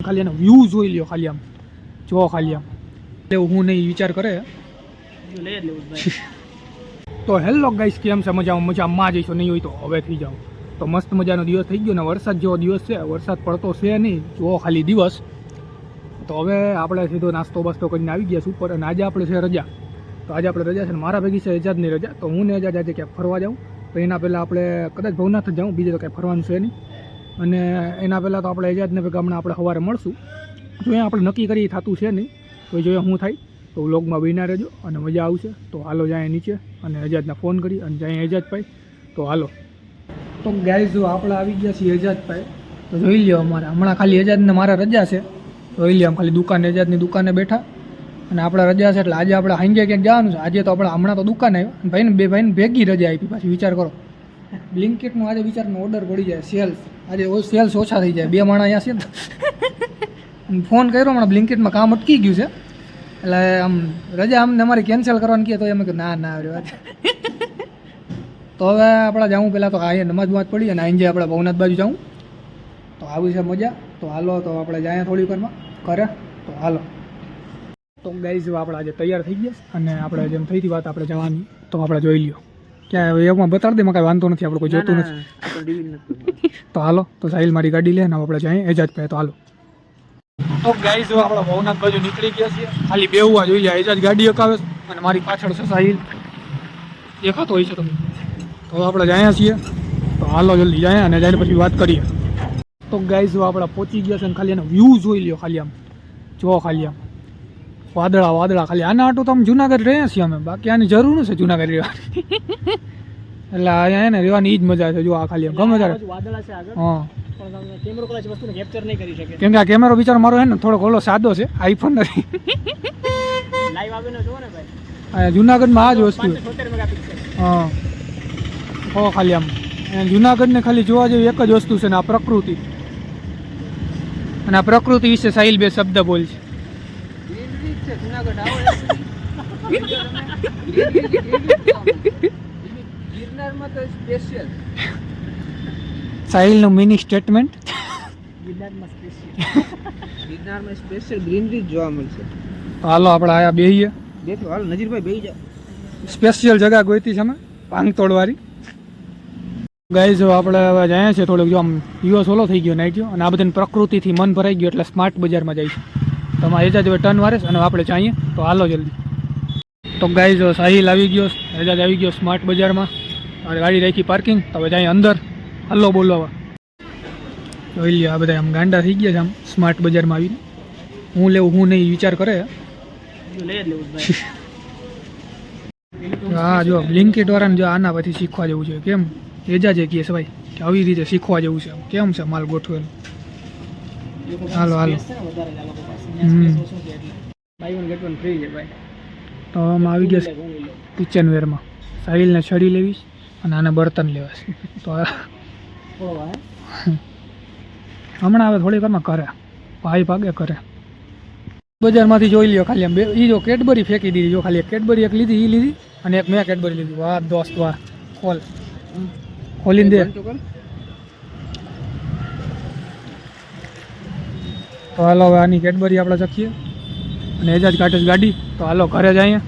ખાલી એનો વ્યૂ જોઈ લ્યો, ખાલી આમ જો ખાલી આમ એવું હું નહીં વિચાર કરે તો હેલો ગાઈસ, કેમ છે? મજામાં જઈશું, નહીં હોય તો હવે થઈ જાવ. તો મસ્ત મજાનો દિવસ થઈ ગયો ને વરસાદ જેવો દિવસ છે. વરસાદ પડતો છે નહીં, જો ખાલી દિવસ. તો હવે આપણે સીધો નાસ્તો બાસ્તો કરીને આવી ગયા ઉપર. અને આજે આપણે છે રજા. તો આજે આપણે રજા છે ને મારા ભેગી છે એજાજની રજા. તો હું ને એજાજ આજે ક્યાંક ફરવા જાઉં. તો એના પહેલાં આપણે કદાચ ભવનાથ જ જાઉં, બીજે તો કાંઈ ફરવાનું છે નહીં. અને એના પહેલાં તો આપણે એજાજને ભેગા હમણાં આપણે સવારે મળશું. જો અહીંયા આપણે નક્કી કરી થતું છે નહીં, તો જોઈએ શું થાય. તો વ્લોગમાં બન્યા રહેજો અને મજા આવશે. તો હાલો જાય નીચે અને એજાજને ફોન કરી અને જાય એજાજ પાઈ. તો હાલો. તો ગાઈઝ જો આપણે આવી ગયા છીએ એજાજ પાઈ. તો જોઈ લ્યો, અમારે હમણાં ખાલી એજાજને મારા રજા છે. જોઈ લ્યો, આમ ખાલી દુકાન એજાજની દુકાને બેઠા અને આપણે રજા છે એટલે આજે આપણે સાંજે ક્યાંક જવાનું છે. આજે તો આપણે હમણાં તો દુકાને આવ્યો ભાઈને, બે ભાઈને ભેગી રજા આપી. પાછી વિચાર કરો, બ્લિંકિટનો આજે વિચારનો ઓર્ડર પડી જાય. આજે સેલ્સ ઓછા થઈ જાય. બે માણા અહીંયા છે, ફોન કર્યો હમણાં બ્લિંકિટમાં કામ અટકી ગયું છે એટલે આમ રજા અમને અમારી કેન્સલ કરવાની કહે તો અમે કહ્યું ના વાત. તો હવે આપણે જાઉં પહેલાં તો અહીંયા નમાજ પડી અને અહીં આપણે ભવનાથ બાજુ જાઉં. તો આવી છે મજા. તો હાલો, તો આપણે જાય થોડી વારમાં કરે. તો હાલો. તો ગાઈઝ આપણે આજે તૈયાર થઈ ગયા અને આપણે જેમ થઈ હતી વાત આપણે જવાની. તો આપણે જોઈ લ્યો ક્યાં એમાં બતાડી દે, કાંઈ વાંધો નથી, આપણે કોઈ જોતું નથી. તો હાલો, તો સાહિલ મારી ગાડી લે ને આપણે જાય એજાજ પે. તો હાલો. તો ગાઈઝ આપણે ભવનાથ બાજુ નીકળી ગયા છીએ. ખાલી બેહવા જોઈ જાય. એજાજ ગાડી અકાવે અને મારી પાછળ છે સાહિલ, દેખાતો હોય છે તમે. તો આપણે જાય છીએ. તો હાલો જલ્દી જાય અને જઈને પછી વાત કરીએ. તો ગાઈઝ આપણે પહોંચી ગયા છે અને ખાલી એનો વ્યૂ જોઈ લ્યો, ખાલી આમ જો ખાલી આમ વાદળા ખાલી. આના આટું તો આમ જુનાગઢ રહ્યા છીએ અમે, બાકી આની જરૂર નથી જુનાગઢ રહેવાની. એટલે અહીંયા ને રહેવાની જ મજા છે. જો આ ખાલી ગમે ત્યારે હા, કેમ કે આ કેમેરો બિચારો મારો હે ને થોડોક ઓલો સાદો છે, આઈફોન નથી. જુનાગઢમાં આ જ વસ્તુ હા. ખાલી આમ જુનાગઢને ખાલી જોવા જેવી એક જ વસ્તુ છે ને આ પ્રકૃતિ. અને આ પ્રકૃતિ વિશે સાહિલ બે શબ્દ બોલ છે. સાહિલ નું મિની સ્ટેટમેન્ટ. ગિરનારમાં સ્પેશિયલ ગ્રીનરી જોવા મળશે. હાલો આપણે આયા બેહીએ. દેખો હાલો નજીરભાઈ બેહી જાઓ. સ્પેશિયલ જગ્યા ગોઈતી છે અમે પાંગતોડ વાળી. ગાઈઝ આપણે હવે જાય છે થોડુંક, જો આમ દિવસ ઓલો થઈ ગયો નાઈટ ગયો અને આ બધાની પ્રકૃતિથી મન ભરાઈ ગયું એટલે સ્માર્ટ બજારમાં જઈશું. તો આમાં એજાજ હવે ટર્ન વારે અને આપણે ચાહીએ. તો હાલો જલ્દી. તો ગાઈઝ સાહિલ આવી ગયો, એજાજ આવી ગયો સ્માર્ટ બજારમાં. ગાડી રાખી પાર્કિંગ. તો હવે જાય અંદર. હલો બોલવા જોઈ લ્યો, આ બધા આમ ગાંડા થઈ ગયા છે આમ સ્માર્ટ બજારમાં આવીને. હું લેવું હું નહીં વિચાર કરે. હા જો બ્લિંકિટ વાળાને જો આના પછી શીખવા જેવું છે. કેમ એજાજે કહે છે ભાઈ કે આવી રીતે શીખવા જેવું છે. કેમ છે માલ ગોઠવેલો. હાલો તો આમાં આવી ગયા કિચનવેરમાં. સાહિલને છડી લેવીશ અને આને બર્તન લેવા છે. તો હમણાં હવે થોડીક વારમાં કરે ભાઈ ભાગે કરે. બજારમાંથી જોઈ લ્યો ખાલી આમ બે એ જો કેડબરી ફેંકી દીધી. જો ખાલી એક કેડબરી એક લીધી, એ લીધી અને એક મેં કેડબરી લીધી. વાહ દોસ્ત વાહ. ખોલીને દે. તો હાલો હવે આની કેડબરી આપણે ચખીએ અને એજાજ કાઢે ગાડી. તો હાલો ઘરે જઈએ.